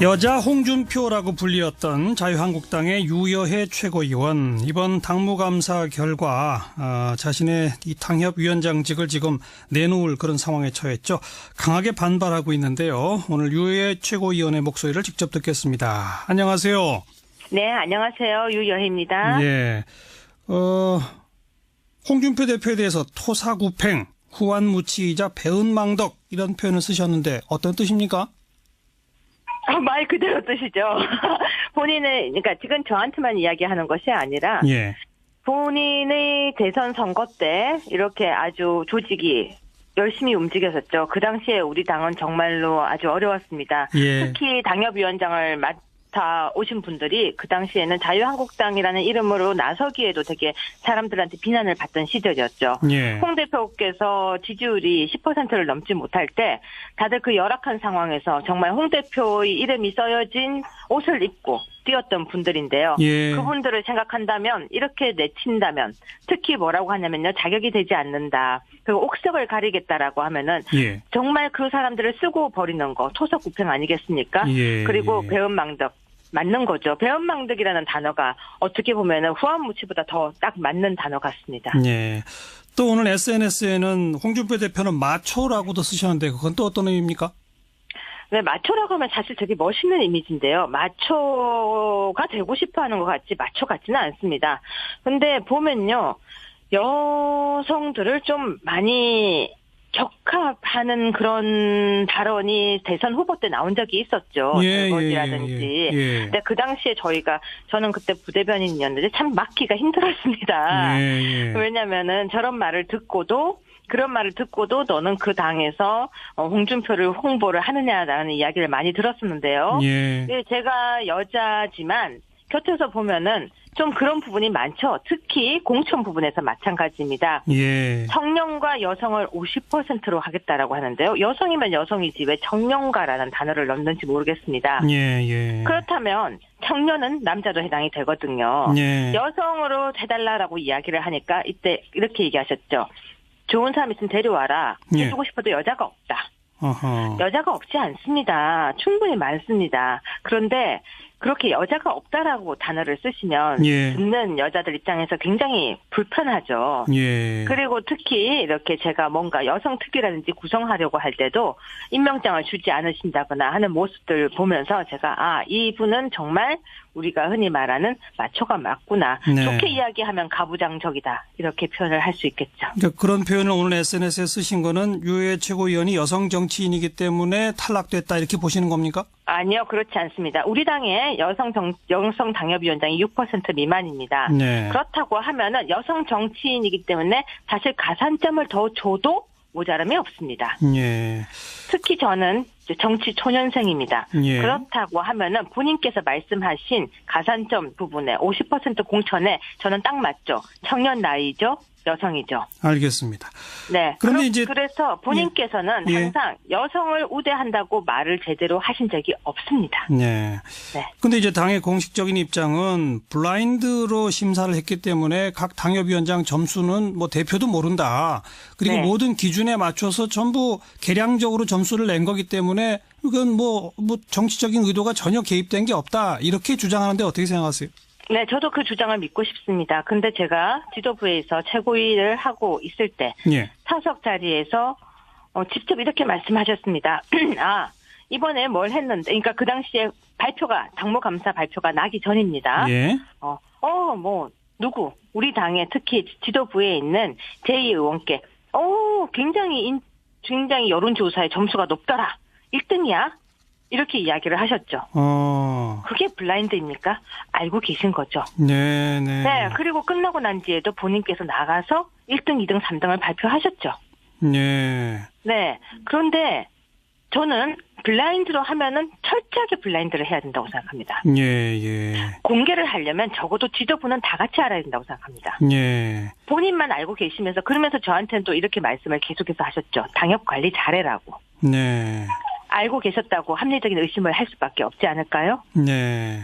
여자 홍준표라고 불리었던 자유한국당의 유여해 최고위원, 이번 당무감사 결과 자신의 이 당협위원장직을 지금 내놓을 그런 상황에 처했죠. 강하게 반발하고 있는데요. 오늘 유여해 최고위원의 목소리를 직접 듣겠습니다. 안녕하세요. 네, 안녕하세요. 유여해입니다. 예. 홍준표 대표에 대해서 토사구팽, 후한무치이자 배은망덕 이런 표현을 쓰셨는데 어떤 뜻입니까? 말 그대로 뜻이죠. 본인의, 그러니까 지금 저한테만 이야기하는 것이 아니라, 예. 본인의 대선 선거 때 이렇게 아주 조직이 열심히 움직였었죠. 그 당시에 우리 당은 정말로 아주 어려웠습니다. 예. 특히 당협위원장을 맡아 오신 분들이 그 당시에는 자유한국당이라는 이름으로 나서기에도 되게 사람들한테 비난을 받던 시절이었죠. 예. 홍 대표께서 지지율이 10%를 넘지 못할 때 다들 그 열악한 상황에서 정말 홍 대표의 이름이 써여진 옷을 입고 뛰었던 분들인데요. 예. 그분들을 생각한다면, 이렇게 내친다면, 특히 뭐라고 하냐면요, 자격이 되지 않는다, 그리고 옥석을 가리겠다라고 하면은 예. 정말 그 사람들을 쓰고 버리는 거, 토사구팽 아니겠습니까? 예. 그리고 배은망덕 맞는 거죠. 배은망덕이라는 단어가 어떻게 보면은 후한무치보다 더 딱 맞는 단어 같습니다. 예. 또 오늘 SNS에는 홍준표 대표는 마초라고도 쓰셨는데 그건 또 어떤 의미입니까? 네, 마초라고 하면 사실 되게 멋있는 이미지인데요. 마초가 되고 싶어 하는 것 같지 마초 같지는 않습니다. 근데 보면요, 여성들을 좀 많이 격합하는 그런 발언이 대선 후보 때 나온 적이 있었죠. 대거지라든지. 예. 근데 그 당시에 저는 그때 부대변인이었는데 참 막기가 힘들었습니다. 예. 왜냐면은 그런 말을 듣고도 너는 그 당에서 홍준표를 홍보를 하느냐라는 이야기를 많이 들었었는데요. 예. 제가 여자지만 곁에서 보면은 좀 그런 부분이 많죠. 특히 공천 부분에서 마찬가지입니다. 예. 청년과 여성을 50%로 하겠다라고 하는데요. 여성이면 여성이지 왜 청년가라는 단어를 넣는지 모르겠습니다. 예. 그렇다면 청년은 남자도 해당이 되거든요. 예. 여성으로 해달라라고 이야기를 하니까 이때 이렇게 얘기하셨죠. 좋은 사람 있으면 데려와라. 예. 해주고 싶어도 여자가 없다. 어허. 여자가 없지 않습니다. 충분히 많습니다. 그런데 그렇게 여자가 없다라고 단어를 쓰시면 예. 듣는 여자들 입장에서 굉장히 불편하죠. 예. 그리고 특히 이렇게 제가 뭔가 여성 특기라든지 구성하려고 할 때도 임명장을 주지 않으신다거나 하는 모습들 보면서 제가 이분은 정말 우리가 흔히 말하는 마초가 맞구나. 네. 좋게 이야기하면 가부장적이다. 이렇게 표현을 할 수 있겠죠. 그러니까 그런 표현을 오늘 SNS에 쓰신 거는 유해 최고위원이 여성 정치인이기 때문에 탈락됐다 이렇게 보시는 겁니까? 아니요, 그렇지 않습니다. 우리 당의 여성 당협위원장이 6% 미만입니다. 네. 그렇다고 하면은 여성 정치인이기 때문에 사실 가산점을 더 줘도 모자람이 없습니다. 예. 특히 저는 정치 초년생입니다. 예. 그렇다고 하면은 본인께서 말씀하신 가산점 부분에 50% 공천에 저는 딱 맞죠. 청년 나이죠. 여성이죠. 알겠습니다. 네. 그래서 본인께서는 예. 항상 여성을 우대한다고 말을 제대로 하신 적이 없습니다. 네. 근데 이제 당의 공식적인 입장은 블라인드로 심사를 했기 때문에 각 당협위원장 점수는 뭐 대표도 모른다. 그리고 네. 모든 기준에 맞춰서 전부 계량적으로 점수를 낸 거기 때문에 이건 뭐 정치적인 의도가 전혀 개입된 게 없다. 이렇게 주장하는데 어떻게 생각하세요? 네, 저도 그 주장을 믿고 싶습니다. 근데 제가 지도부에서 최고위를 하고 있을 때 예. 사석 자리에서 직접 이렇게 말씀하셨습니다. 이번에 뭘 했는데, 그러니까 그 당시에 당무감사 발표가 나기 전입니다. 예. 누구 우리 당에 특히 지도부에 있는 제2의원께 굉장히 여론조사에 점수가 높더라. 1등이야. 이렇게 이야기를 하셨죠. 그게 블라인드입니까? 알고 계신 거죠. 네. 네, 그리고 끝나고 난 뒤에도 본인께서 나가서 1등, 2등, 3등을 발표하셨죠. 네. 네, 그런데 저는 블라인드로 하면은 철저하게 블라인드를 해야 된다고 생각합니다. 예. 공개를 하려면 적어도 지도부는 다 같이 알아야 된다고 생각합니다. 예. 본인만 알고 계시면서 그러면서 저한테는 또 이렇게 말씀을 계속해서 하셨죠. 당협 관리 잘해라고. 네. 알고 계셨다고 합리적인 의심을 할 수밖에 없지 않을까요? 네.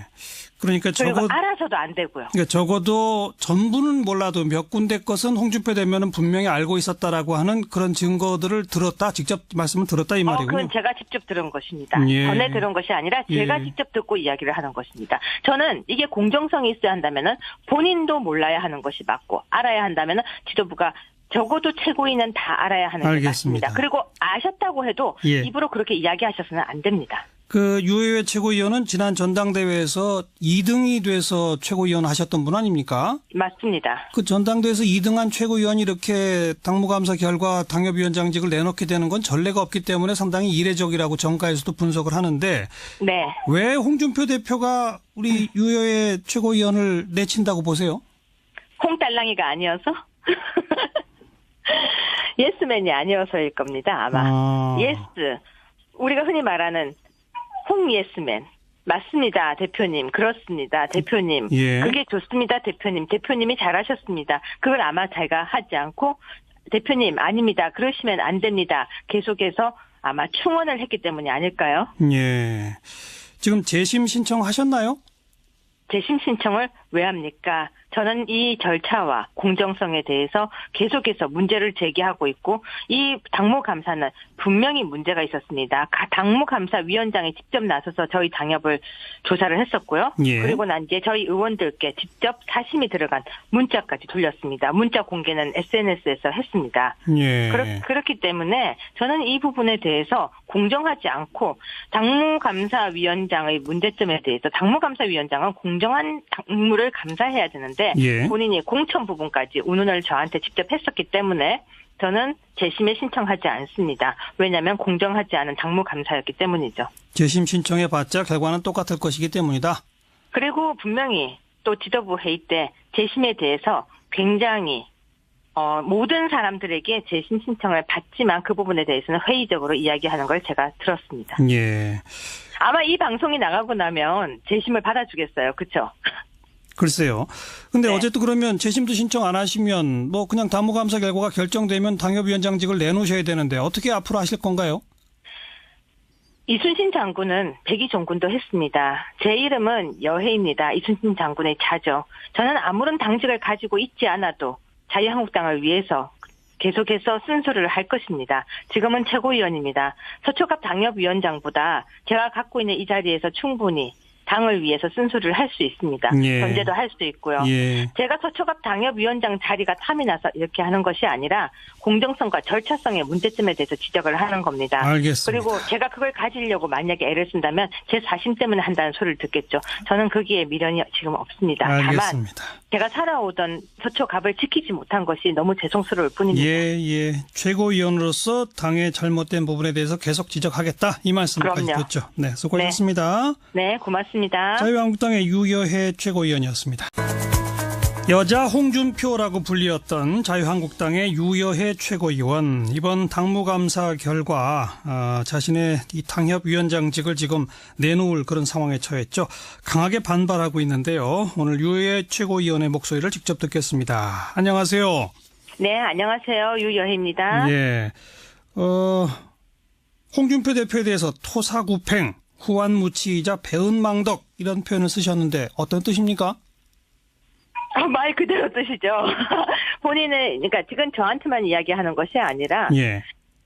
그러니까 그리고 알아서도 안 되고요. 그러니까 적어도 전부는 몰라도 몇 군데 것은 홍준표 대변은 분명히 알고 있었다라고 하는 그런 증거들을 들었다, 직접 말씀을 들었다 이 말이군요. 그건 제가 직접 들은 것입니다. 예. 전에 들은 것이 아니라 제가 예. 직접 듣고 이야기를 하는 것입니다. 저는 이게 공정성이 있어야 한다면은 본인도 몰라야 하는 것이 맞고 알아야 한다면은 지도부가 적어도 최고위는 다 알아야 하는 게 알겠습니다. 맞습니다. 그리고 아셨다고 해도 예. 입으로 그렇게 이야기하셔서는 안 됩니다. 그 유효회 최고위원은 지난 전당대회에서 2등이 돼서 최고위원 하셨던 분 아닙니까? 맞습니다. 그 전당대회에서 2등한 최고위원이 이렇게 당무감사 결과 당협위원장직을 내놓게 되는 건 전례가 없기 때문에 상당히 이례적이라고 정가에서도 분석을 하는데 네. 왜 홍준표 대표가 우리 유효회 최고위원을 내친다고 보세요? 홍달랑이가 아니어서? 예스맨이 아니어서일 겁니다. 아마. 예스. 우리가 흔히 말하는 홍예스맨. 맞습니다, 대표님. 그렇습니다, 대표님. 예. 그게 좋습니다, 대표님. 대표님이 잘하셨습니다. 그걸 아마 제가 하지 않고 대표님 아닙니다. 그러시면 안 됩니다. 계속해서 아마 충원을 했기 때문이 아닐까요? 예. 지금 재심 신청하셨나요? 재심 신청을 왜 합니까? 저는 이 절차와 공정성에 대해서 계속해서 문제를 제기하고 있고 이 당무감사는 분명히 문제가 있었습니다. 당무감사위원장이 직접 나서서 저희 당협을 조사를 했었고요. 예. 그리고 난 이제 저희 의원들께 직접 사심이 들어간 문자까지 돌렸습니다. 문자 공개는 SNS에서 했습니다. 예. 그렇기 때문에 저는 이 부분에 대해서 공정하지 않고 당무감사위원장의 문제점에 대해서 당무감사위원장은 공정한 당무를 감사해야 되는데 예. 본인이 공천 부분까지 운운을 저한테 직접 했었기 때문에 저는 재심에 신청하지 않습니다. 왜냐하면 공정하지 않은 당무감사였기 때문이죠. 재심 신청해봤자 결과는 똑같을 것이기 때문이다. 그리고 분명히 또 지도부 회의 때 재심에 대해서 굉장히 모든 사람들에게 재심 신청을 받지만 그 부분에 대해서는 회의적으로 이야기하는 걸 제가 들었습니다. 예. 아마 이 방송이 나가고 나면 재심을 받아주겠어요. 그렇죠? 글쎄요. 근데 네. 어쨌든 그러면 재심도 신청 안 하시면 뭐 그냥 당무감사 결과가 결정되면 당협위원장직을 내놓으셔야 되는데 어떻게 앞으로 하실 건가요? 이순신 장군은 백의종군도 했습니다. 제 이름은 여혜입니다. 이순신 장군의 자죠. 저는 아무런 당직을 가지고 있지 않아도 자유한국당을 위해서 계속해서 쓴소리를 할 것입니다. 지금은 최고위원입니다. 서초갑 당협위원장보다 제가 갖고 있는 이 자리에서 충분히 당을 위해서 쓴소리를 할 수 있습니다. 예. 견제도 할 수 있고요. 예. 제가 서초갑 당협위원장 자리가 탐이 나서 이렇게 하는 것이 아니라 공정성과 절차성의 문제점에 대해서 지적을 하는 겁니다. 알겠습니다. 그리고 제가 그걸 가지려고 만약에 애를 쓴다면 제 사심 때문에 한다는 소리를 듣겠죠. 저는 거기에 미련이 지금 없습니다. 알겠습니다. 다만 제가 살아오던 서초갑을 지키지 못한 것이 너무 죄송스러울 뿐입니다. 예. 최고위원으로서 당의 잘못된 부분에 대해서 계속 지적하겠다. 이 말씀까지 그럼요. 듣죠. 네, 수고하셨습니다. 네, 고맙습니다. 자유한국당의 유여해 최고위원이었습니다. 여자 홍준표라고 불리었던 자유한국당의 유여해 최고위원, 이번 당무감사 결과 자신의 이 당협위원장직을 지금 내놓을 그런 상황에 처했죠. 강하게 반발하고 있는데요. 오늘 유여해 최고위원의 목소리를 직접 듣겠습니다. 안녕하세요. 네, 안녕하세요. 유여혜입니다. 예. 홍준표 대표에 대해서 토사구팽, 후한무치이자 배은망덕 이런 표현을 쓰셨는데 어떤 뜻입니까? 말 그대로 뜻이죠. 본인의, 그러니까 지금 저한테만 이야기하는 것이 아니라 예.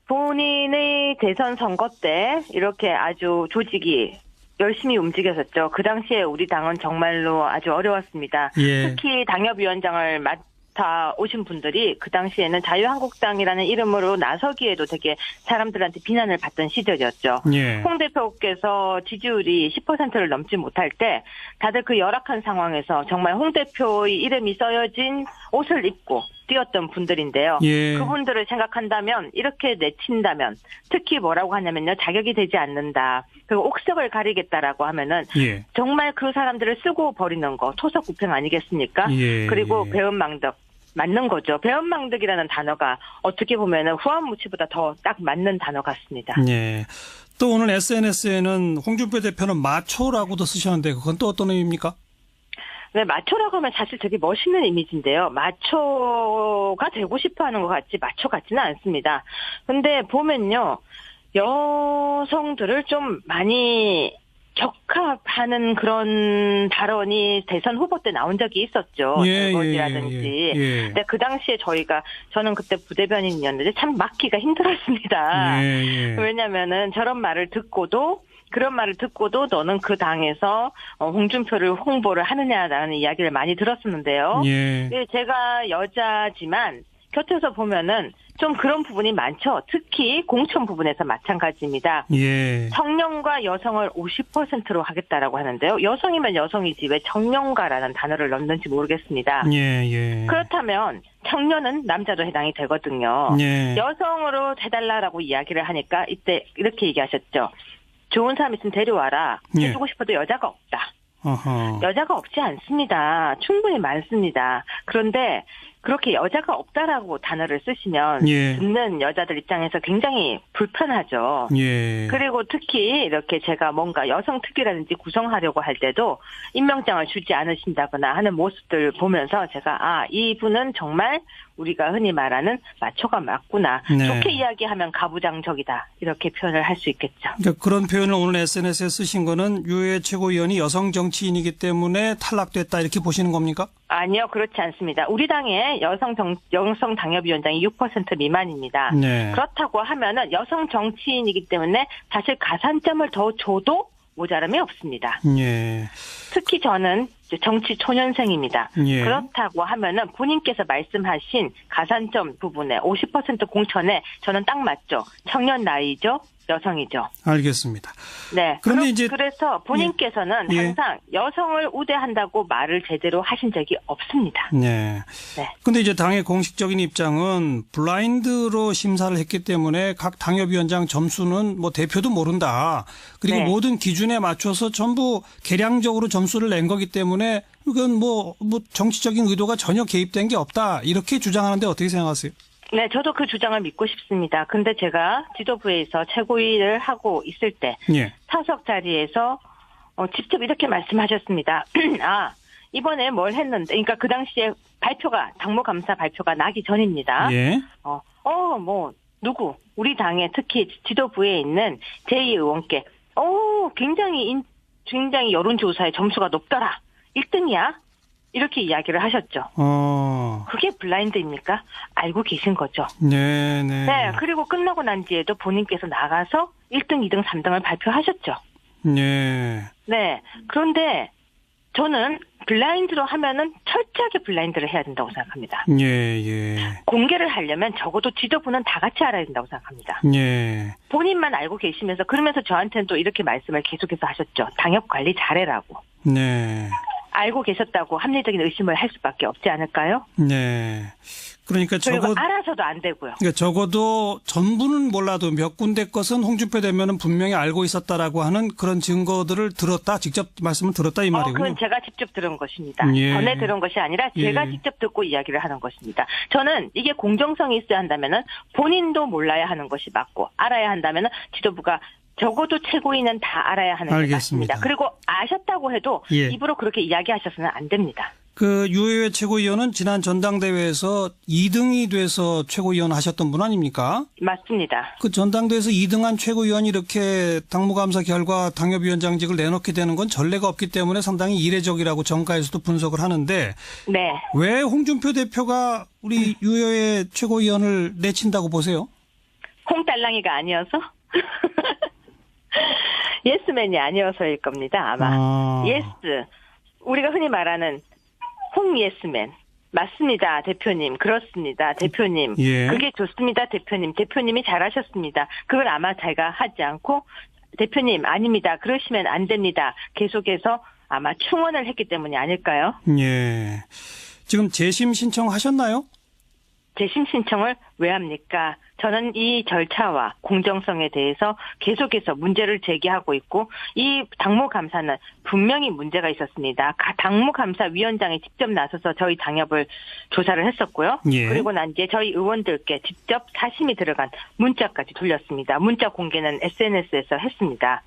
본인의 대선 선거 때 이렇게 아주 조직이 열심히 움직였었죠. 그 당시에 우리 당은 정말로 아주 어려웠습니다. 예. 특히 당협위원장을 맡아 오신 분들이 그 당시에는 자유한국당이라는 이름으로 나서기에도 되게 사람들한테 비난을 받던 시절이었죠. 예. 홍 대표께서 지지율이 10%를 넘지 못할 때 다들 그 열악한 상황에서 정말 홍 대표의 이름이 써여진 옷을 입고 뛰었던 분들인데요. 예. 그분들을 생각한다면 이렇게 내친다면 특히 뭐라고 하냐면요. 자격이 되지 않는다. 그리고 옥석을 가리겠다라고 하면은 예. 정말 그 사람들을 쓰고 버리는 거 토석구팽 아니겠습니까? 예. 그리고 배은망덕. 맞는 거죠. 배은망덕이라는 단어가 어떻게 보면은 후한무치보다 더 딱 맞는 단어 같습니다. 예. 또 오늘 SNS에는 홍준표 대표는 마초라고도 쓰셨는데 그건 또 어떤 의미입니까? 네, 마초라고 하면 사실 되게 멋있는 이미지인데요. 마초가 되고 싶어 하는 것 같지 마초 같지는 않습니다. 근데 보면요. 여성들을 좀 많이 격하하는 그런 발언이 대선 후보 때 나온 적이 있었죠. 설거지라든지. 근데 그 당시에 저는 그때 부대변인이었는데 참 막기가 힘들었습니다. 왜냐면은 그런 말을 듣고도 너는 그 당에서 홍준표를 홍보를 하느냐라는 이야기를 많이 들었었는데요. 제가 여자지만 곁에서 보면은 좀 그런 부분이 많죠. 특히 공천 부분에서 마찬가지입니다. 청년과 여성을 50%로 하겠다라고 하는데요. 여성이면 여성이지 왜 청년과라는 단어를 넣는지 모르겠습니다. 그렇다면 청년은 남자도 해당이 되거든요. 여성으로 해달라라고 이야기를 하니까 이때 이렇게 얘기하셨죠. 좋은 사람 있으면 데려와라. 해주고 싶어도 여자가 없다. 여자가 없지 않습니다. 충분히 많습니다. 그런데 그렇게 여자가 없다라고 단어를 쓰시면 듣는 여자들 입장에서 굉장히 불편하죠. 그리고 특히 이렇게 제가 뭔가 여성 특기라든지 구성하려고 할 때도 임명장을 주지 않으신다거나 하는 모습들 보면서 제가 이분은 정말 우리가 흔히 말하는 마초가 맞구나. 좋게 이야기하면 가부장적이다. 이렇게 표현을 할 수 있겠죠. 그러니까 그런 표현을 오늘 SNS에 쓰신 거는 유해 최고위원이 여성 정치인이기 때문에 탈락됐다 이렇게 보시는 겁니까? 아니요. 그렇지 않습니다. 우리 당의 여성 당협위원장이 6% 미만입니다. 그렇다고 하면은 여성 정치인이기 때문에 사실 가산점을 더 줘도 모자람이 없습니다. 특히 저는 정치 초년생입니다. 그렇다고 하면은 본인께서 말씀하신 가산점 부분에 50% 공천에 저는 딱 맞죠. 청년 나이죠. 여성이죠. 알겠습니다. 네. 그래서 본인께서는 항상 여성을 우대한다고 말을 제대로 하신 적이 없습니다. 근데 이제 당의 공식적인 입장은 블라인드로 심사를 했기 때문에 각 당협위원장 점수는 뭐 대표도 모른다. 그리고 모든 기준에 맞춰서 전부 계량적으로 점수를 낸 거기 때문에 이건 뭐 정치적인 의도가 전혀 개입된 게 없다. 이렇게 주장하는데 어떻게 생각하세요? 네, 저도 그 주장을 믿고 싶습니다. 근데 제가 지도부에서 최고위를 하고 있을 때 사석 자리에서 직접 이렇게 말씀하셨습니다. 이번에 뭘 했는데, 그러니까 그 당시에 당무감사 발표가 나기 전입니다. 누구 우리 당에 특히 지도부에 있는 제2의원께 굉장히 여론조사에 점수가 높더라. 1등이야. 이렇게 이야기를 하셨죠. 그게 블라인드입니까? 알고 계신 거죠. 네. 그리고 끝나고 난 뒤에도 본인께서 나가서 1등, 2등, 3등을 발표하셨죠. 네. 그런데 저는 블라인드로 하면은 철저하게 블라인드를 해야 된다고 생각합니다. 공개를 하려면 적어도 지도부는 다 같이 알아야 된다고 생각합니다. 본인만 알고 계시면서 그러면서 저한테는 또 이렇게 말씀을 계속해서 하셨죠. 당협 관리 잘해라고. 알고 계셨다고 합리적인 의심을 할 수밖에 없지 않을까요? 그러니까 그리고 알아서도 안 되고요. 그러니까 적어도 전부는 몰라도 몇 군데 것은 홍준표 대변은 분명히 알고 있었다라고 하는 그런 증거들을 직접 말씀을 들었다 이 말이군요. 그건 제가 직접 들은 것입니다. 전에 들은 것이 아니라 제가 직접 듣고 이야기를 하는 것입니다. 저는 이게 공정성이 있어야 한다면은 본인도 몰라야 하는 것이 맞고 알아야 한다면은 지도부가 적어도 최고위는 다 알아야 하는 게 맞습니다. 그리고 아셨다고 해도 입으로 그렇게 이야기하셔서는 안 됩니다. 그 유해 최고위원은 지난 전당대회에서 2등이 돼서 최고위원 하셨던 분 아닙니까? 맞습니다. 그 전당대회에서 2등한 최고위원이 이렇게 당무감사 결과 당협위원장직을 내놓게 되는 건 전례가 없기 때문에 상당히 이례적이라고 정가에서도 분석을 하는데 왜 홍준표 대표가 우리 유해 최고위원을 내친다고 보세요? 홍달랑이가 아니어서? 예스맨이 아니어서일 겁니다. 아마. 예스. 우리가 흔히 말하는 홍예스맨. 맞습니다. 대표님. 그렇습니다. 대표님. 그게 좋습니다. 대표님. 대표님이 잘하셨습니다. 그걸 아마 제가 하지 않고 대표님 아닙니다. 그러시면 안 됩니다. 계속해서 아마 충원을 했기 때문이 아닐까요? 지금 재심 신청하셨나요? 재심 신청을 왜 합니까? 저는 이 절차와 공정성에 대해서 계속해서 문제를 제기하고 있고 이 당무감사는 분명히 문제가 있었습니다. 당무감사위원장이 직접 나서서 저희 당협을 조사를 했었고요. 그리고 난 뒤에 저희 의원들께 직접 사심이 들어간 문자까지 돌렸습니다. 문자 공개는 SNS에서 했습니다.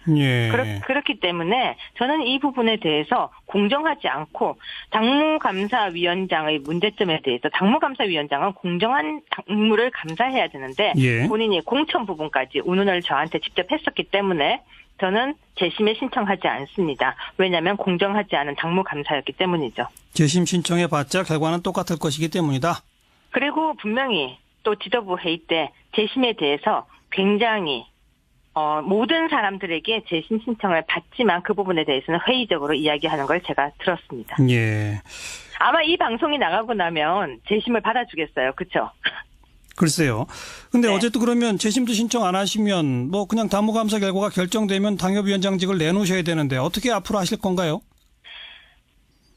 그렇기 때문에 저는 이 부분에 대해서 공정하지 않고 당무감사위원장의 문제점에 대해서 당무감사위원장은 공정한 당무를 감사해야 되는데 본인이 공천 부분까지 운운을 저한테 직접 했었기 때문에 저는 재심에 신청하지 않습니다. 왜냐하면 공정하지 않은 당무감사였기 때문이죠. 재심 신청해봤자 결과는 똑같을 것이기 때문이다. 그리고 분명히 또 지도부 회의 때 재심에 대해서 굉장히 모든 사람들에게 재심 신청을 받지만 그 부분에 대해서는 회의적으로 이야기하는 걸 제가 들었습니다. 예. 아마 이 방송이 나가고 나면 재심을 받아주겠어요. 그렇죠? 글쎄요. 근데 네. 어쨌든 그러면 재심도 신청 안 하시면 뭐 그냥 당무감사 결과가 결정되면 당협위원장직을 내놓으셔야 되는데 어떻게 앞으로 하실 건가요?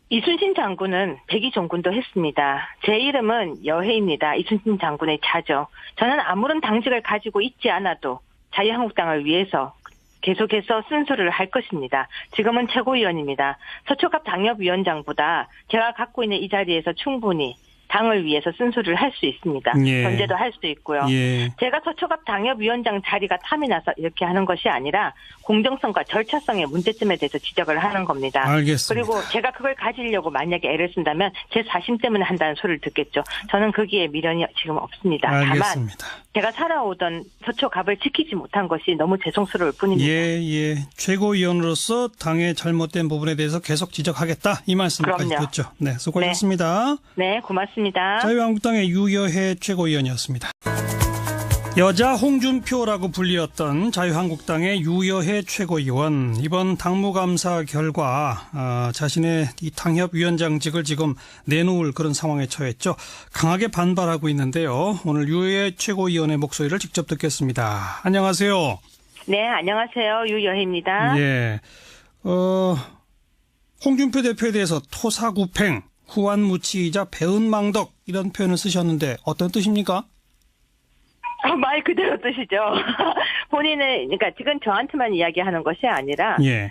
이순신 장군은 백의종군도 했습니다. 제 이름은 여혜입니다. 이순신 장군의 자죠. 저는 아무런 당직을 가지고 있지 않아도 자유한국당을 위해서 계속해서 쓴소리를 할 것입니다. 지금은 최고위원입니다. 서초갑 당협위원장보다 제가 갖고 있는 이 자리에서 충분히 당을 위해서 쓴소리를 할 수 있습니다. 예. 견제도 할 수 있고요. 예. 제가 서초갑 당협위원장 자리가 탐이 나서 이렇게 하는 것이 아니라 공정성과 절차성의 문제점에 대해서 지적을 하는 겁니다. 알겠습니다. 그리고 제가 그걸 가지려고 만약에 애를 쓴다면 제 사심 때문에 한다는 소리를 듣겠죠. 저는 거기에 미련이 지금 없습니다. 알겠습니다. 다만 제가 살아오던 서초갑을 지키지 못한 것이 너무 죄송스러울 뿐입니다. 예. 최고위원으로서 당의 잘못된 부분에 대해서 계속 지적하겠다. 이 말씀까지 그럼요. 듣죠. 네, 수고하셨습니다. 네, 고맙습니다. 자유한국당의 유여해 최고위원이었습니다. 여자 홍준표라고 불리었던 자유한국당의 유여해 최고위원, 이번 당무감사 결과 자신의 이 당협위원장직을 지금 내놓을 그런 상황에 처했죠. 강하게 반발하고 있는데요. 오늘 유여해 최고위원의 목소리를 직접 듣겠습니다. 안녕하세요. 네, 안녕하세요. 유여혜입니다. 예. 홍준표 대표에 대해서 토사구팽, 후한무치이자 배은망덕 이런 표현을 쓰셨는데 어떤 뜻입니까? 말 그대로 뜻이죠. 본인의, 그러니까 지금 저한테만 이야기하는 것이 아니라 예.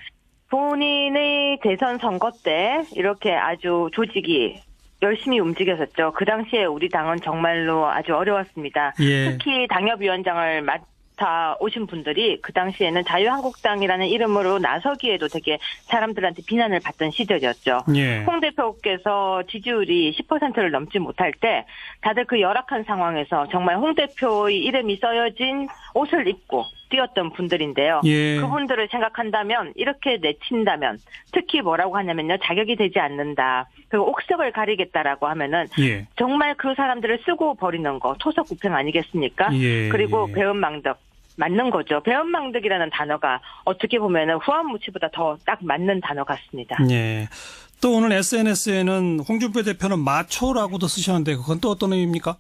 본인의 대선 선거 때 이렇게 아주 조직이 열심히 움직였었죠. 그 당시에 우리 당은 정말로 아주 어려웠습니다. 예. 특히 당협위원장을 맡아 오신 분들이 그 당시에는 자유한국당이라는 이름으로 나서기에도 되게 사람들한테 비난을 받던 시절이었죠. 예. 홍 대표께서 지지율이 10%를 넘지 못할 때 다들 그 열악한 상황에서 정말 홍 대표의 이름이 써여진 옷을 입고 뛰었던 분들인데요. 예. 그분들을 생각한다면 이렇게 내친다면 특히 뭐라고 하냐면요. 자격이 되지 않는다. 그리고 옥석을 가리겠다라고 하면은 예. 정말 그 사람들을 쓰고 버리는 거 토석구팽 아니겠습니까? 예. 그리고 배은망덕. 맞는 거죠. 배은망덕이라는 단어가 어떻게 보면은 후한무치보다 더 딱 맞는 단어 같습니다. 예. 또 오늘 SNS에는 홍준표 대표는 마초라고도 쓰셨는데 그건 또 어떤 의미입니까?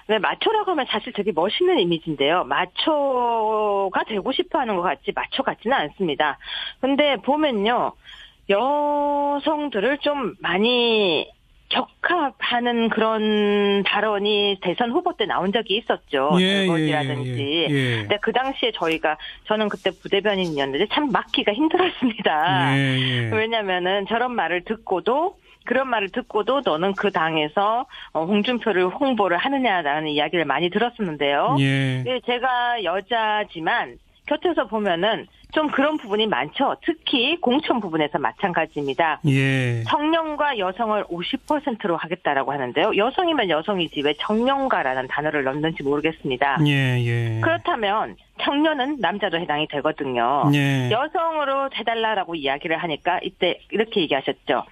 네, 마초라고 하면 사실 되게 멋있는 이미지인데요. 마초가 되고 싶어 하는 것 같지 마초 같지는 않습니다. 근데 보면요. 여성들을 좀 많이 격합하는 그런 발언이 대선 후보 때 나온 적이 있었죠. 대거지라든지. 예. 근데 그 당시에 저는 그때 부대변인이었는데 참 막기가 힘들었습니다. 예. 왜냐면은 그런 말을 듣고도 너는 그 당에서 홍준표를 홍보를 하느냐라는 이야기를 많이 들었었는데요. 예. 제가 여자지만 곁에서 보면은 좀 그런 부분이 많죠. 특히 공천 부분에서 마찬가지입니다. 예. 청년과 여성을 50%로 하겠다라고 하는데요. 여성이면 여성이지 왜 청년가라는 단어를 넣는지 모르겠습니다. 예. 그렇다면 청년은 남자도 해당이 되거든요. 예. 여성으로 해달라라고 이야기를 하니까 이때 이렇게 얘기하셨죠.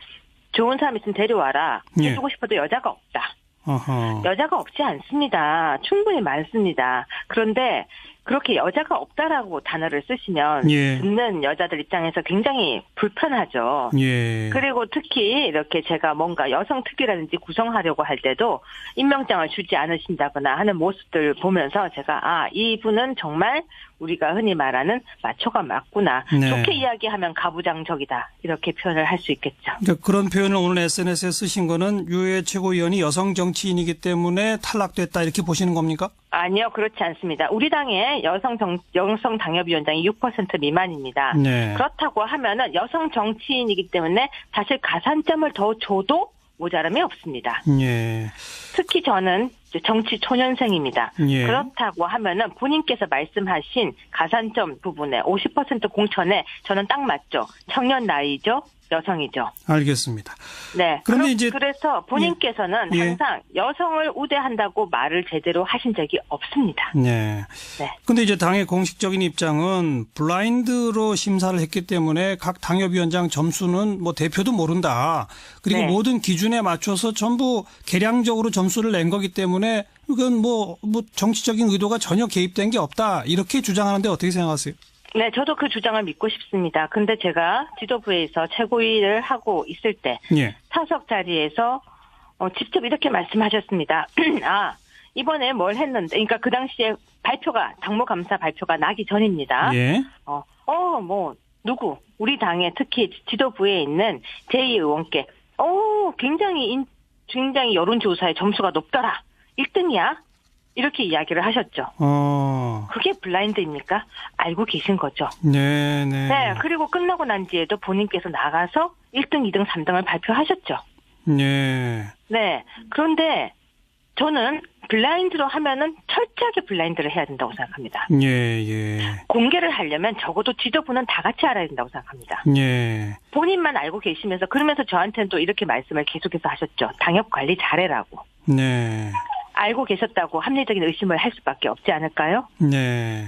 좋은 사람 있으면 데려와라. 예. 해주고 싶어도 여자가 없다. 어허. 여자가 없지 않습니다. 충분히 많습니다. 그런데 그렇게 여자가 없다라고 단어를 쓰시면 예. 듣는 여자들 입장에서 굉장히 불편하죠. 예. 그리고 특히 이렇게 제가 뭔가 여성 특기라든지 구성하려고 할 때도 임명장을 주지 않으신다거나 하는 모습들 보면서 제가 이분은 정말 우리가 흔히 말하는 마초가 맞구나. 네. 좋게 이야기하면 가부장적이다. 이렇게 표현을 할 수 있겠죠. 그러니까 그런 표현을 오늘 SNS에 쓰신 거는 유해 최고위원이 여성 정치인이기 때문에 탈락됐다 이렇게 보시는 겁니까? 아니요. 그렇지 않습니다. 우리 당의 여성 당협위원장이 6% 미만입니다. 네. 그렇다고 하면은 여성 정치인이기 때문에 사실 가산점을 더 줘도 모자람이 없습니다. 예. 특히 저는 정치 초년생입니다. 예. 그렇다고 하면은 본인께서 말씀하신 가산점 부분에 50% 공천에 저는 딱 맞죠. 청년 나이죠. 여성이죠. 알겠습니다. 네. 그런데 이제 그래서 본인께서는 예. 항상 여성을 우대한다고 말을 제대로 하신 적이 없습니다. 네. 네. 근데 이제 당의 공식적인 입장은 블라인드로 심사를 했기 때문에 각 당협위원장 점수는 뭐 대표도 모른다. 그리고 네. 모든 기준에 맞춰서 전부 계량적으로 점수를 낸 거기 때문에 이건 뭐 정치적인 의도가 전혀 개입된 게 없다. 이렇게 주장하는데 어떻게 생각하세요? 네, 저도 그 주장을 믿고 싶습니다. 근데 제가 지도부에서 최고위를 하고 있을 때 예. 사석 자리에서 직접 이렇게 말씀하셨습니다. 아, 이번에 뭘 했는데, 그러니까 그 당시에 당무감사 발표가 나기 전입니다. 예. 누구, 우리 당의 특히 지도부에 있는 제2의원께, 굉장히 여론조사에 점수가 높더라. 1등이야. 이렇게 이야기를 하셨죠. 그게 블라인드입니까? 알고 계신 거죠. 네. 네, 그리고 끝나고 난 뒤에도 본인께서 나가서 1등, 2등, 3등을 발표하셨죠. 네. 네, 그런데 저는 블라인드로 하면은 철저하게 블라인드를 해야 된다고 생각합니다. 예. 공개를 하려면 적어도 지도부는 다 같이 알아야 된다고 생각합니다. 예. 본인만 알고 계시면서 그러면서 저한테는 또 이렇게 말씀을 계속해서 하셨죠. 당협 관리 잘해라고. 네. 알고 계셨다고 합리적인 의심을 할 수밖에 없지 않을까요? 네.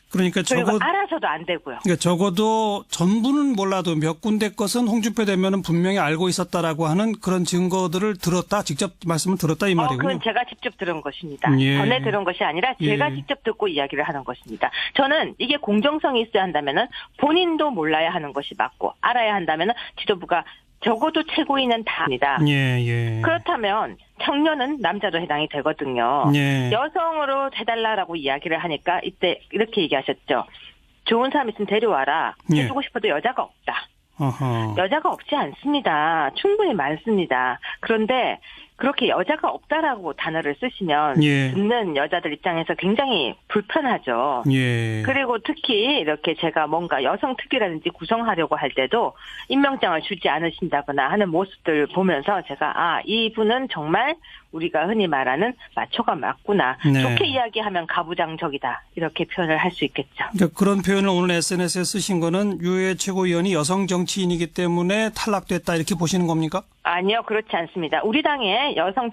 그러니까 그리고 알아서도 안 되고요. 그러니까 적어도 전부는 몰라도 몇 군데 것은 홍준표 대변은 분명히 알고 있었다라고 하는 그런 증거들을 들었다. 직접 말씀을 들었다 이 말이군요. 그건 제가 직접 들은 것입니다. 예. 전에 들은 것이 아니라 제가 예. 직접 듣고 이야기를 하는 것입니다. 저는 이게 공정성이 있어야 한다면은 본인도 몰라야 하는 것이 맞고 알아야 한다면은 지도부가 적어도 최고위는 다 합니다. 예. 그렇다면 청년은 남자도 해당이 되거든요. 예. 여성으로 해달라고 이야기를 하니까 이때 이렇게 얘기하셨죠. 좋은 사람 있으면 데려와라. 예. 해주고 싶어도 여자가 없다. 어허. 여자가 없지 않습니다. 충분히 많습니다. 그런데 그렇게 여자가 없다라고 단어를 쓰시면 예. 듣는 여자들 입장에서 굉장히 불편하죠. 예. 그리고 특히 이렇게 제가 뭔가 여성 특기라든지 구성하려고 할 때도 임명장을 주지 않으신다거나 하는 모습들 보면서 제가 이분은 정말 우리가 흔히 말하는 마초가 맞구나. 네. 좋게 이야기하면 가부장적이다. 이렇게 표현을 할 수 있겠죠. 그러니까 그런 표현을 오늘 SNS에 쓰신 거는 유해 최고위원이 여성 정치인이기 때문에 탈락됐다 이렇게 보시는 겁니까? 아니요, 그렇지 않습니다. 우리 당의 여성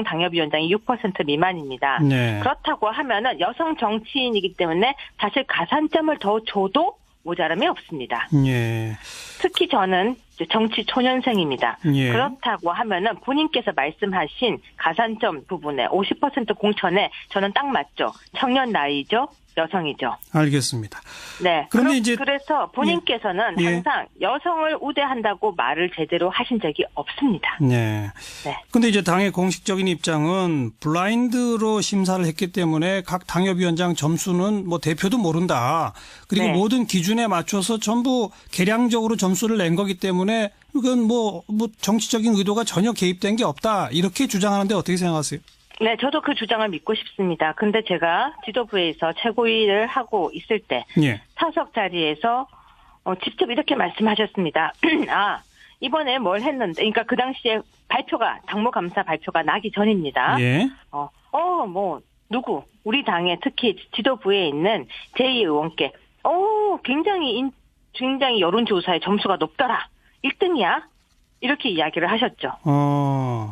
당협위원장이 6% 미만입니다. 네. 그렇다고 하면은 여성 정치인이기 때문에 사실 가산점을 더 줘도 모자람이 없습니다. 예. 특히 저는 정치 초년생입니다. 예. 그렇다고 하면은 본인께서 말씀하신 가산점 부분에 50% 공천에 저는 딱 맞죠. 청년 나이죠. 여성이죠. 알겠습니다. 네. 그런데 그래서 본인께서는 예. 항상 여성을 우대한다고 말을 제대로 하신 적이 없습니다. 네. 근데 이제 당의 공식적인 입장은 블라인드로 심사를 했기 때문에 각 당협위원장 점수는 뭐 대표도 모른다. 그리고 네. 모든 기준에 맞춰서 전부 계량적으로 점수를 낸 거기 때문에 이건 뭐 정치적인 의도가 전혀 개입된 게 없다. 이렇게 주장하는데 어떻게 생각하세요? 네, 저도 그 주장을 믿고 싶습니다. 근데 제가 지도부에서 최고위를 하고 있을 때 예. 사석 자리에서 직접 이렇게 말씀하셨습니다. 아, 이번에 뭘 했는데, 그러니까 그 당시에 당무감사 발표가 나기 전입니다. 예. 누구, 우리 당의 특히 지도부에 있는 제2의원께, 굉장히 여론조사에 점수가 높더라. 1등이야. 이렇게 이야기를 하셨죠.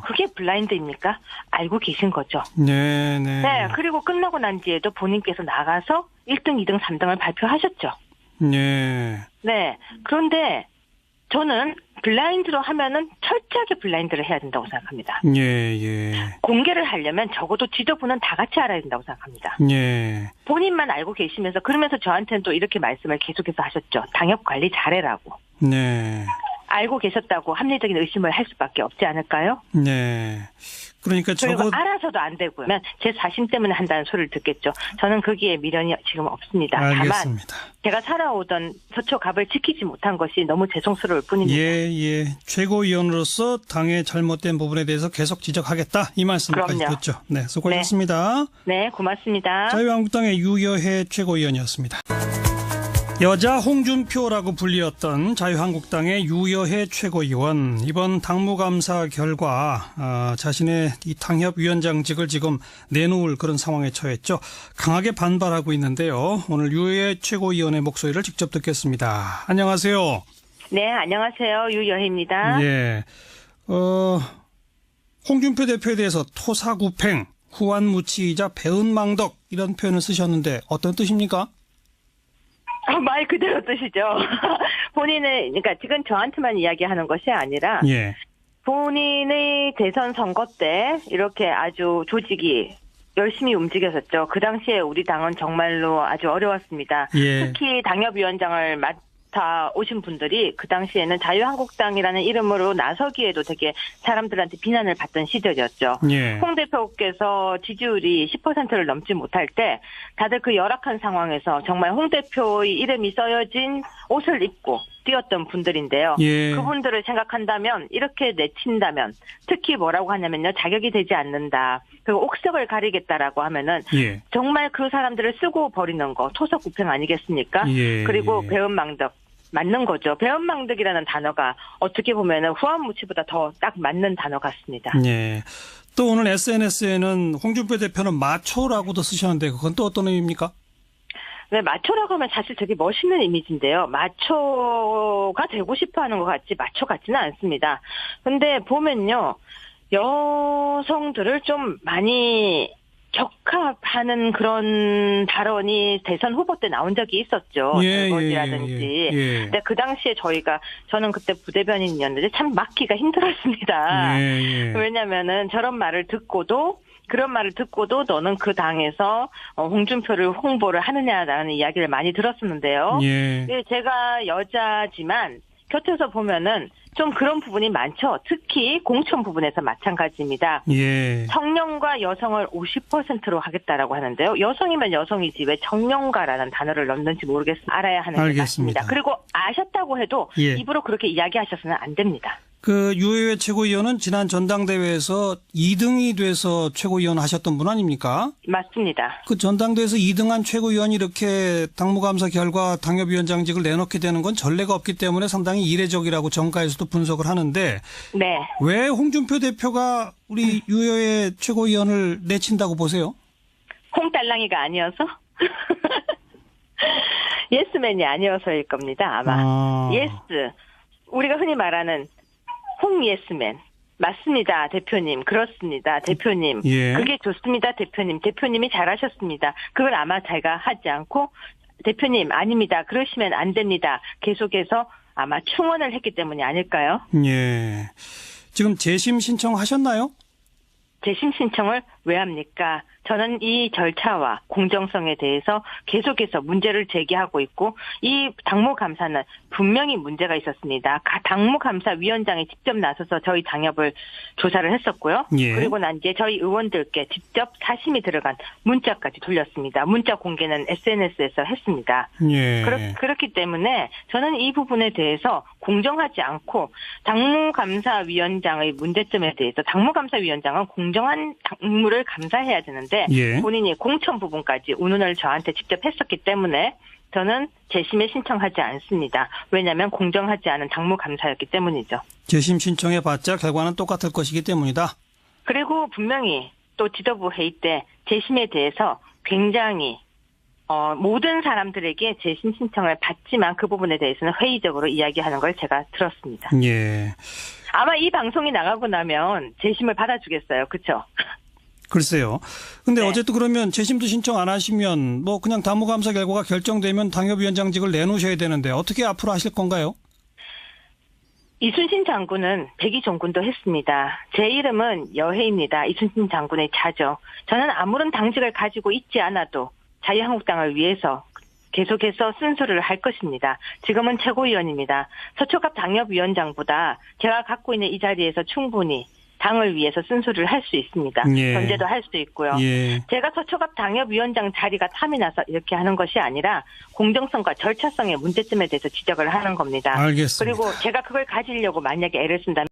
그게 블라인드입니까? 알고 계신 거죠. 네. 네, 그리고 끝나고 난 뒤에도 본인께서 나가서 1등, 2등, 3등을 발표하셨죠. 네. 네, 그런데 저는 블라인드로 하면은 철저하게 블라인드를 해야 된다고 생각합니다. 예. 공개를 하려면 적어도 지도부는 다 같이 알아야 된다고 생각합니다. 예. 본인만 알고 계시면서 그러면서 저한테는 또 이렇게 말씀을 계속해서 하셨죠. 당협 관리 잘해라고. 네. 알고 계셨다고 합리적인 의심을 할 수밖에 없지 않을까요? 네. 그러니까 그리고 알아서도 안 되고요. 제 자신 때문에 한다는 소리를 듣겠죠. 저는 거기에 미련이 지금 없습니다. 알겠습니다. 다만 제가 살아오던 서초갑을 지키지 못한 것이 너무 죄송스러울 뿐입니다. 예. 최고위원으로서 당의 잘못된 부분에 대해서 계속 지적하겠다. 이 말씀까지 그럼요. 듣죠. 네, 수고하셨습니다. 네, 고맙습니다. 자유한국당의 유여해 최고위원이었습니다. 여자 홍준표라고 불리었던 자유한국당의 유여해 최고위원, 이번 당무감사 결과 자신의 이 당협위원장직을 지금 내놓을 그런 상황에 처했죠. 강하게 반발하고 있는데요. 오늘 유여해 최고위원의 목소리를 직접 듣겠습니다. 안녕하세요. 네, 안녕하세요. 유여희입니다. 예. 홍준표 대표에 대해서 토사구팽, 후한무치이자 배은망덕 이런 표현을 쓰셨는데 어떤 뜻입니까? 말 그대로 뜻이죠. 본인의, 그러니까 지금 저한테만 이야기하는 것이 아니라 예. 본인의 대선 선거 때 이렇게 아주 조직이 열심히 움직였었죠. 그 당시에 우리 당은 정말로 아주 어려웠습니다. 예. 특히 당협위원장을 맡아 오신 분들이 그 당시에는 자유한국당이라는 이름으로 나서기에도 되게 사람들한테 비난을 받던 시절이었죠. 예. 홍 대표께서 지지율이 10%를 넘지 못할 때 다들 그 열악한 상황에서 정말 홍 대표의 이름이 써여진 옷을 입고 뛰었던 분들인데요. 예. 그분들을 생각한다면, 이렇게 내친다면, 특히 뭐라고 하냐면요, 자격이 되지 않는다, 그리고 옥석을 가리겠다라고 하면은 예. 정말 그 사람들을 쓰고 버리는 거 토사구팽 아니겠습니까? 예. 그리고 배은망덕 맞는 거죠. 배은망덕이라는 단어가 어떻게 보면은 후한무치보다 더 딱 맞는 단어 같습니다. 예. 또 오늘 SNS에는 홍준표 대표는 마초라고도 쓰셨는데 그건 또 어떤 의미입니까? 네, 마초라고 하면 사실 되게 멋있는 이미지인데요. 마초가 되고 싶어 하는 것 같지 마초 같지는 않습니다. 근데 보면요, 여성들을 좀 많이 격합하는 그런 발언이 대선 후보 때 나온 적이 있었죠. 설거지라든지. 예. 근데 그 당시에 저는 그때 부대변인이었는데 참 막기가 힘들었습니다. 예. 왜냐면은 그런 말을 듣고도 너는 그 당에서 홍준표를 홍보를 하느냐라는 이야기를 많이 들었었는데요. 예. 제가 여자지만 곁에서 보면은 좀 그런 부분이 많죠. 특히 공천 부분에서 마찬가지입니다. 예. 청년과 여성을 50%로 하겠다라고 하는데요. 여성이면 여성이지 왜 청년가라는 단어를 넣는지 모르겠습니다. 알아야 하는 게 알겠습니다. 맞습니다. 그리고 아셨다고 해도 예. 입으로 그렇게 이야기하셔서는 안 됩니다. 그 유여해 최고위원은 지난 전당대회에서 2등이 돼서 최고위원 하셨던 분 아닙니까? 맞습니다. 그 전당대회에서 2등한 최고위원이 이렇게 당무감사 결과 당협위원장직을 내놓게 되는 건 전례가 없기 때문에 상당히 이례적이라고 정가에서도 분석을 하는데 네. 왜 홍준표 대표가 우리 유여해 최고위원을 내친다고 보세요? 홍달랑이가 아니어서? 예스맨이 아니어서일 겁니다. 아마. 예스. 우리가 흔히 말하는 홍예스맨. 맞습니다, 대표님. 그렇습니다, 대표님. 예. 그게 좋습니다, 대표님. 대표님이 잘하셨습니다. 그걸 아마 제가 하지 않고 대표님 아닙니다. 그러시면 안 됩니다. 계속해서 아마 충원을 했기 때문이 아닐까요? 예. 지금 재심 신청하셨나요? 재심 신청을 왜 합니까? 저는 이 절차와 공정성에 대해서 계속해서 문제를 제기하고 있고, 이 당무감사는 분명히 문제가 있었습니다. 당무감사위원장이 직접 나서서 저희 당협을 조사를 했었고요. 예. 그리고 난 이제 저희 의원들께 직접 사심이 들어간 문자까지 돌렸습니다. 문자 공개는 SNS에서 했습니다. 예. 그렇기 때문에 저는 이 부분에 대해서 공정하지 않고, 당무감사위원장의 문제점에 대해서 당무감사위원장은 공정한 당무를 감사해야 되는데, 예. 본인이 공천 부분까지 운운을 저한테 직접 했었기 때문에 저는 재심에 신청하지 않습니다. 왜냐하면 공정하지 않은 당무감사였기 때문이죠. 재심 신청해봤자 결과는 똑같을 것이기 때문이다. 그리고 분명히 또 지도부 회의 때 재심에 대해서 굉장히 모든 사람들에게 재심 신청을 받지만 그 부분에 대해서는 회의적으로 이야기하는 걸 제가 들었습니다. 예. 아마 이 방송이 나가고 나면 재심을 받아주겠어요. 그렇죠? 글쎄요. 근데 네. 어쨌든 그러면 재심도 신청 안 하시면 뭐 그냥 당무감사 결과가 결정되면 당협위원장직을 내놓으셔야 되는데 어떻게 앞으로 하실 건가요? 이순신 장군은 백의종군도 했습니다. 제 이름은 여혜입니다. 이순신 장군의 자죠. 저는 아무런 당직을 가지고 있지 않아도 자유한국당을 위해서 계속해서 쓴소리를 할 것입니다. 지금은 최고위원입니다. 서초갑 당협위원장보다 제가 갖고 있는 이 자리에서 충분히 당을 위해서 쓴소리를 할 수 있습니다. 예. 견제도 할 수 있고요. 예. 제가 서초갑 당협위원장 자리가 탐이 나서 이렇게 하는 것이 아니라 공정성과 절차성의 문제점에 대해서 지적을 하는 겁니다. 알겠습니다. 그리고 제가 그걸 가지려고 만약에 애를 쓴다면